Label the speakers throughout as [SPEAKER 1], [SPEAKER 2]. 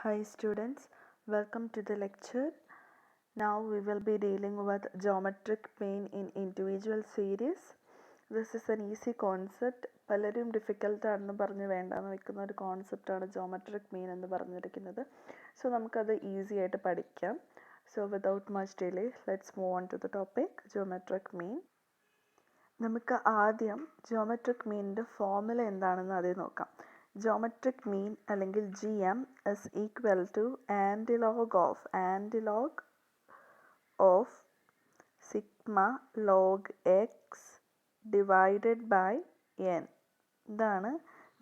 [SPEAKER 1] Hi students, welcome to the lecture. Now we will be dealing with geometric mean in individual series. This is an easy concept. പലരും difficult ആണെന്ന് പറഞ്ഞ് വേണ്ടാന്ന് വെക്കുന്ന ഒരു കോൺസെപ്റ്റാണ് geometric mean എന്ന് പറഞ്ഞിരിക്കുന്നത്. So നമുക്കത് ഈസി ആയിട്ട് പഠിക്കാം. So without much delay let's move on to the topic geometric mean. നമുക്ക് ആദ്യം ജോമെട്രിക് മീനിൻ്റെ ഫോർമുല എന്താണെന്ന് ആദ്യം നോക്കാം. Geometric mean അല്ലെങ്കിൽ GM is equal to antilog of sigma log x divided by n. ഇതാണ്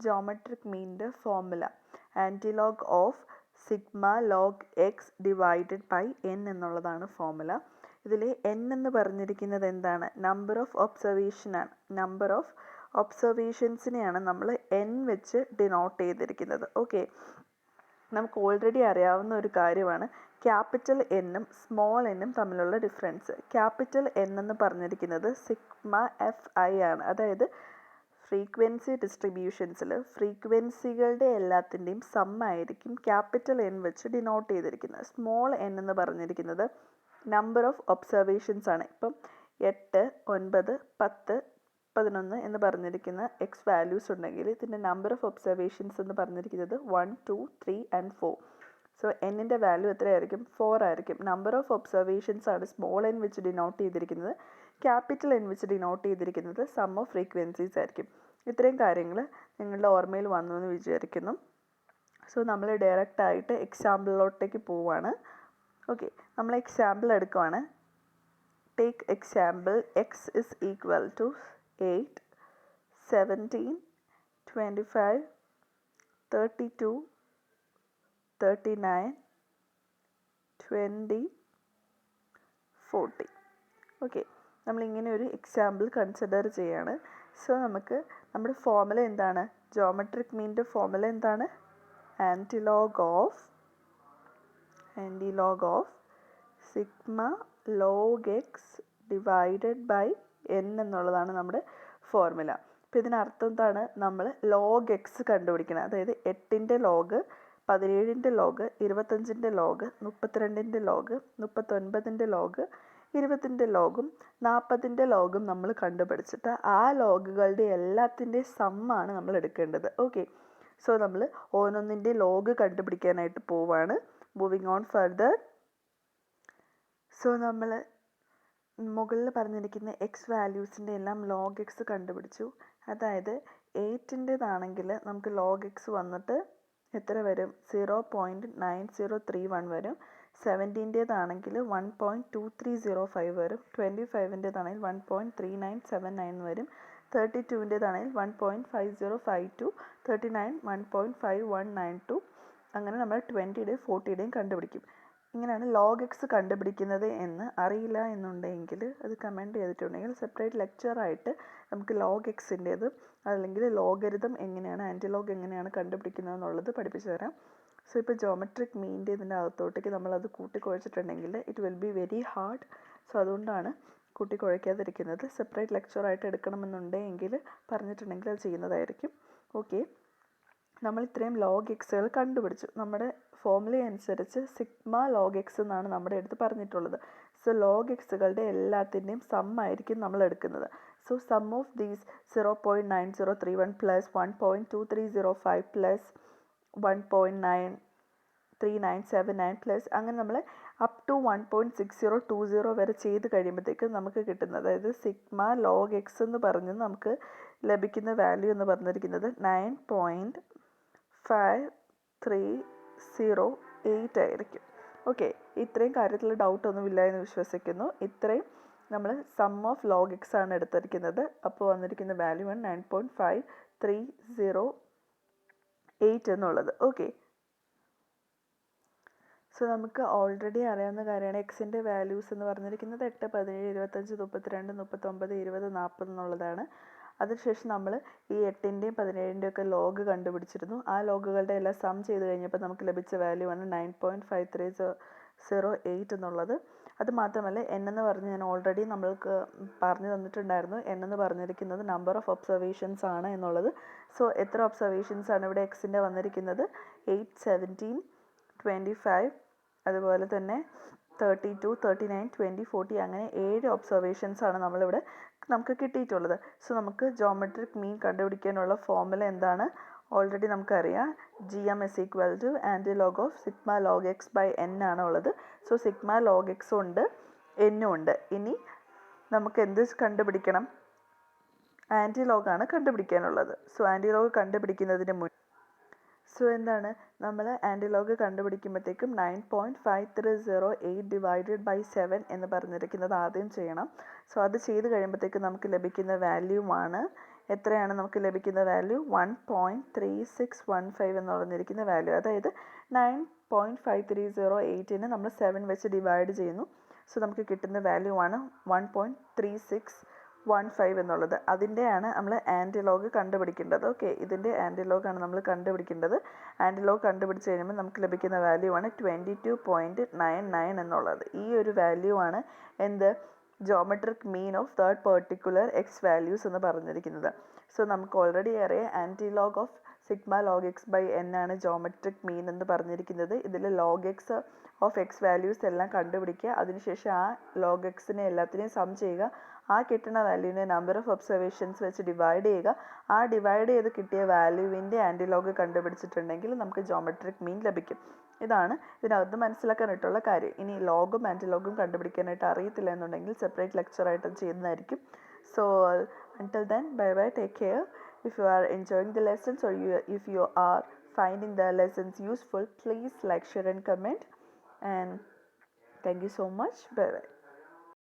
[SPEAKER 1] ജോമെട്രിക് മീനിൻ്റെ formula. Antilog of sigma log x divided by n എന്നുള്ളതാണ് ഫോർമുല. ഇതിൽ എൻ എന്ന് പറഞ്ഞിരിക്കുന്നത് എന്താണ്? നമ്പർ ഓഫ് ഒബ്സർവേഷനാണ്. നമ്പർ ഓഫ് ഒബ്സർവേഷൻസിനെയാണ് നമ്മൾ എൻ വെച്ച് ഡിനോട്ട് ചെയ്തിരിക്കുന്നത്. ഓക്കെ, നമുക്ക് ഓൾറെഡി അറിയാവുന്ന ഒരു കാര്യമാണ് ക്യാപിറ്റൽ എന്നും സ്മോൾ എന്നും തമ്മിലുള്ള ഡിഫറൻസ്. ക്യാപിറ്റൽ എൻ എന്ന് പറഞ്ഞിരിക്കുന്നത് സിഗ്മ എഫ് ഐ ആണ്. അതായത് ഫ്രീക്വൻസി ഡിസ്ട്രിബ്യൂഷൻസിൽ ഫ്രീക്വൻസികളുടെ എല്ലാത്തിൻ്റെയും സമ്മായിരിക്കും ക്യാപിറ്റൽ എൻ വെച്ച് ഡിനോട്ട് ചെയ്തിരിക്കുന്നത്. സ്മോൾ എൻ എന്ന് പറഞ്ഞിരിക്കുന്നത് നമ്പർ ഓഫ് ഒബ്സർവേഷൻസ് ആണ്. ഇപ്പം 8, 9, 10, 11 എന്ന് പറഞ്ഞിരിക്കുന്ന എക്സ് വാല്യൂസ് ഉണ്ടെങ്കിൽ ഇതിൻ്റെ നമ്പർ ഓഫ് ഒബ്സർവേഷൻസ് എന്ന് പറഞ്ഞിരിക്കുന്നത് 1, 2, 3 and 4. സോ എന്നിൻ്റെ വാല്യൂ എത്രയായിരിക്കും? 4 ആയിരിക്കും. നമ്പർ ഓഫ് ഒബ്സർവേഷൻസ് ആണ് സ്മോൾ എൻ വെച്ച് ഡിനോട്ട് ചെയ്തിരിക്കുന്നത്. ക്യാപിറ്റൽ എൻ വെച്ച് ഡിനോട്ട് ചെയ്തിരിക്കുന്നത് സം ഓഫ് ഫ്രീക്വൻസീസ് ആയിരിക്കും. ഇത്രയും കാര്യങ്ങൾ നിങ്ങളുടെ ഓർമ്മയിൽ വന്നു എന്ന് വിചാരിക്കുന്നു. സോ നമ്മൾ ഡയറക്റ്റായിട്ട് എക്സാമ്പിളിലോട്ടേക്ക് പോവുകയാണ്. ഓക്കെ, നമ്മൾ എക്സാമ്പിൾ എടുക്കുവാണ്. Take example x is equal to 8, 17, 25, 32, 39, 20, 40. Okay, നമ്മളിങ്ങനെ ഒരു എക്സാമ്പിൾ കൺസിഡർ ചെയ്യാണ്. സോ നമുക്ക് നമ്മുടെ ഫോർമുല എന്താണ്? ജോമെട്രിക് മീനിൻ്റെ ഫോർമുല എന്താണ്? Antilog of sigma log x divided by n എന്നുള്ളതാണ് നമ്മുടെ ഫോർമുല. അപ്പോൾ ഇതിനർത്ഥം എന്താണ്? നമ്മൾ ലോഗ് എക്സ് കണ്ടുപിടിക്കണം. അതായത് 8ൻ്റെ ലോഗ്, 17ൻ്റെ ലോഗ്, 25ൻ്റെ ലോഗ്, 32ൻ്റെ ലോഗ്, 39ൻ്റെ ലോഗ്, 20ൻ്റെ ലോഗും 40ൻ്റെ ലോഗും നമ്മൾ കണ്ടുപിടിച്ചിട്ട് ആ ലോഗുകളുടെ എല്ലാത്തിൻ്റെ സമ്മാണ് നമ്മൾ എടുക്കേണ്ടത്. ഓക്കെ, സോ നമ്മൾ ഓരോന്നിൻ്റെ ലോഗ് കണ്ടുപിടിക്കാനായിട്ട് പോവാണ്. Moving on further. സോ നമ്മൾ മുകളിൽ പറഞ്ഞിരിക്കുന്ന എക്സ് വാല്യൂസിൻ്റെ എല്ലാം ലോഗ് എക്സ് കണ്ടുപിടിച്ചു. അതായത് 8ൻ്റെതാണെങ്കിൽ നമുക്ക് ലോഗ് എക്സ് വന്നിട്ട് എത്ര വരും? 0.9031 വരും. 17ൻ്റേതാണെങ്കിൽ 1.2305 വരും. 25ൻ്റേതാണെങ്കിൽ 1.3979 വരും. 32ൻ്റേതാണെങ്കിൽ 1.5052, 39 1.5192. അങ്ങനെ നമ്മൾ 20യുടെയും 40യുടെയും കണ്ടുപിടിക്കും. ഇങ്ങനെയാണ് ലോഗ് എക്സ് കണ്ടുപിടിക്കുന്നത് എന്ന് അറിയില്ല എന്നുണ്ടെങ്കിൽ അത് കമൻറ്റ് ചെയ്തിട്ടുണ്ടെങ്കിൽ സെപ്പറേറ്റ് ലെക്ചറായിട്ട് നമുക്ക് ലോഗ് എക്സിൻ്റേത് അല്ലെങ്കിൽ ലോഗരിതം എങ്ങനെയാണ്, ആൻറ്റിലോഗ് എങ്ങനെയാണ് കണ്ടുപിടിക്കുന്നത് എന്നുള്ളത് പഠിപ്പിച്ചു തരാം. സോ ഇപ്പോൾ ജോമെട്രിക് മീനിൻ്റെ ഇതിൻ്റെ അകത്തോട്ടേക്ക് നമ്മളത് കൂട്ടിക്കുഴച്ചിട്ടുണ്ടെങ്കിൽ it will be very hard. So അതുകൊണ്ടാണ് കൂട്ടിക്കുഴയ്ക്കാതിരിക്കുന്നത്. സെപ്പറേറ്റ് ലെക്ചറായിട്ട് എടുക്കണമെന്നുണ്ടെങ്കിൽ പറഞ്ഞിട്ടുണ്ടെങ്കിൽ അത് ചെയ്യുന്നതായിരിക്കും. ഓക്കെ, നമ്മൾ ഇത്രയും ലോഗ് എക്സുകൾ കണ്ടുപിടിച്ചു. നമ്മുടെ ഫോർമുല അനുസരിച്ച് സിഗ്മ ലോഗ് എക്സ് എന്നാണ് നമ്മുടെ അടുത്ത് പറഞ്ഞിട്ടുള്ളത്. സോ ലോഗ് എക്സുകളുടെ എല്ലാത്തിൻ്റെയും സമ്മായിരിക്കും നമ്മൾ എടുക്കുന്നത്. So sum of these 0.9031 plus 1.2305 plus 1.3979 plus അങ്ങനെ നമ്മൾ അപ് ടു 1.6020 വരെ ചെയ്ത് കഴിയുമ്പോഴത്തേക്കും നമുക്ക് കിട്ടുന്നത്, അതായത് സിഗ്മ ലോഗ് എക്സ് എന്ന് പറഞ്ഞ് നമുക്ക് ലഭിക്കുന്ന വാല്യൂ എന്ന് പറഞ്ഞിരിക്കുന്നത് 9.5308 ആയിരിക്കും. ഓക്കെ, ഇത്രയും കാര്യത്തിൽ ഡൗട്ടൊന്നുമില്ല എന്ന് വിശ്വസിക്കുന്നു. ഇത്രയും നമ്മൾ സം ഓഫ് ലോഗ് എക്സ് ആണ് എടുത്തിരിക്കുന്നത്. അപ്പോൾ വന്നിരിക്കുന്ന വാല്യൂ ആണ് 9.5308 എന്നുള്ളത്. ഓക്കെ, സോ നമുക്ക് ഓൾറെഡി അറിയാവുന്ന കാര്യമാണ് എക്സിൻ്റെ വാല്യൂസ് എന്ന് പറഞ്ഞിരിക്കുന്നത് 8, 17, 25, 32, 39, 20, 40 എന്നുള്ളതാണ്. അതിനുശേഷം നമ്മൾ ഈ 8ൻ്റെയും 17ൻ്റെയും ഒക്കെ ലോഗ് കണ്ടുപിടിച്ചിരുന്നു. ആ ലോഗുകളുടെ എല്ലാം സം ചെയ്ത് കഴിഞ്ഞപ്പോൾ നമുക്ക് ലഭിച്ച വാല്യൂ ആണ് 9.5308 എന്നുള്ളത്. അത് മാത്രമല്ല എൻ എന്ന് പറഞ്ഞ് ഞാൻ ഓൾറെഡി നമ്മൾക്ക് പറഞ്ഞു തന്നിട്ടുണ്ടായിരുന്നു. എൻ എന്ന് പറഞ്ഞിരിക്കുന്നത് നമ്പർ ഓഫ് ഒബ്സർവേഷൻസ് ആണ് എന്നുള്ളത്. സോ എത്ര ഒബ്സർവേഷൻസ് ആണ് ഇവിടെ എക്സിൻ്റെ വന്നിരിക്കുന്നത്? 8, 17, 25, അതുപോലെ തന്നെ 32, 39, 20, 40 അങ്ങനെ 7 ഒബ്സർവേഷൻസ് ആണ് നമ്മളിവിടെ നമുക്ക് കിട്ടിയിട്ടുള്ളത്. സോ നമുക്ക് ജോമെട്രിക് മീൻ കണ്ടുപിടിക്കാനുള്ള ഫോർമുല എന്താണ്? ഓൾറെഡി നമുക്കറിയാം, GM is equal to antilog of sigma log x by n ആണ് ഉള്ളത്. സോ സിഗ്മ ലോഗ് എക്സ് ഉണ്ട്, എന്നും ഉണ്ട്. ഇനി നമുക്ക് എന്ത് കണ്ടുപിടിക്കണം? ആൻറ്റിലോഗാണ് കണ്ടുപിടിക്കാനുള്ളത്. സോ ആൻറ്റിലോഗ് കണ്ടുപിടിക്കുന്നതിന് സോ എന്താണ്, നമ്മൾ ആൻറ്റിലോഗ് കണ്ടുപിടിക്കുമ്പോഴത്തേക്കും 9.5308 ഡിവൈഡഡ് ബൈ 7 എന്ന് പറഞ്ഞിരിക്കുന്നത് ആദ്യം ചെയ്യണം. സോ അത് ചെയ്ത് കഴിയുമ്പോഴത്തേക്കും നമുക്ക് ലഭിക്കുന്ന വാല്യൂമാണ് എത്രയാണ്? നമുക്ക് ലഭിക്കുന്ന വാല്യൂ 1.3615 എന്ന് പറഞ്ഞിരിക്കുന്ന വാല്യൂ. അതായത് 9.5308നെ നമ്മൾ 7 വെച്ച് ഡിവൈഡ് ചെയ്യുന്നു. സോ നമുക്ക് കിട്ടുന്ന വാല്യൂ ആണ് 1.3615 എന്നുള്ളത്. അതിൻ്റെയാണ് നമ്മൾ ആൻറ്റിലോഗ് കണ്ടുപിടിക്കേണ്ടത്. ഓക്കെ, ഇതിൻ്റെ ആൻറ്റിലോഗാണ് നമ്മൾ കണ്ടുപിടിക്കേണ്ടത്. ആൻറ്റിലോഗ് കണ്ടുപിടിച്ച് കഴിയുമ്പോൾ നമുക്ക് ലഭിക്കുന്ന വാല്യൂ ആണ് 22.99 എന്നുള്ളത്. ഈ ഒരു വാല്യൂ ആണ് എന്ത്? Geometric mean of that particular x values എന്ന് പറഞ്ഞിരിക്കുന്നത്. സോ നമുക്ക് ഓൾറെഡി അറിയാം, antilog of sigma log x by n ആണ് ജോമെട്രിക് മീൻ എന്ന് പറഞ്ഞിരിക്കുന്നത്. ഇതിൽ log x of x values എല്ലാം കണ്ടുപിടിക്കുക. അതിനുശേഷം ആ ലോഗ് എക്സിനെ എല്ലാത്തിനെയും സം ചെയ്യുക. ആ കിട്ടുന്ന വാല്യൂവിനെ നമ്പർ ഓഫ് ഒബ്സർവേഷൻസ് വെച്ച് ഡിവൈഡ് ചെയ്യുക. ആ ഡിവൈഡ് ചെയ്ത് കിട്ടിയ വാല്യൂവിൻ്റെ ആൻറ്റിലോഗ് കണ്ടുപിടിച്ചിട്ടുണ്ടെങ്കിൽ നമുക്ക് ജോമെട്രിക് മീൻ ലഭിക്കും. ഇതാണ് ഇതിനകത്ത് മനസ്സിലാക്കാനായിട്ടുള്ള കാര്യം. ഇനി ലോഗും ആൻറ്റിലോഗും കണ്ടുപിടിക്കാനായിട്ട് അറിയത്തില്ല എന്നുണ്ടെങ്കിൽ സെപ്പറേറ്റ് ലെക്ചറായിട്ട് ചെയ്യുന്നതായിരിക്കും. So until then, bye bye, take care. If you are enjoying the lessons or if you are finding the lessons useful, please like, share and comment. And thank you so much. Bye bye.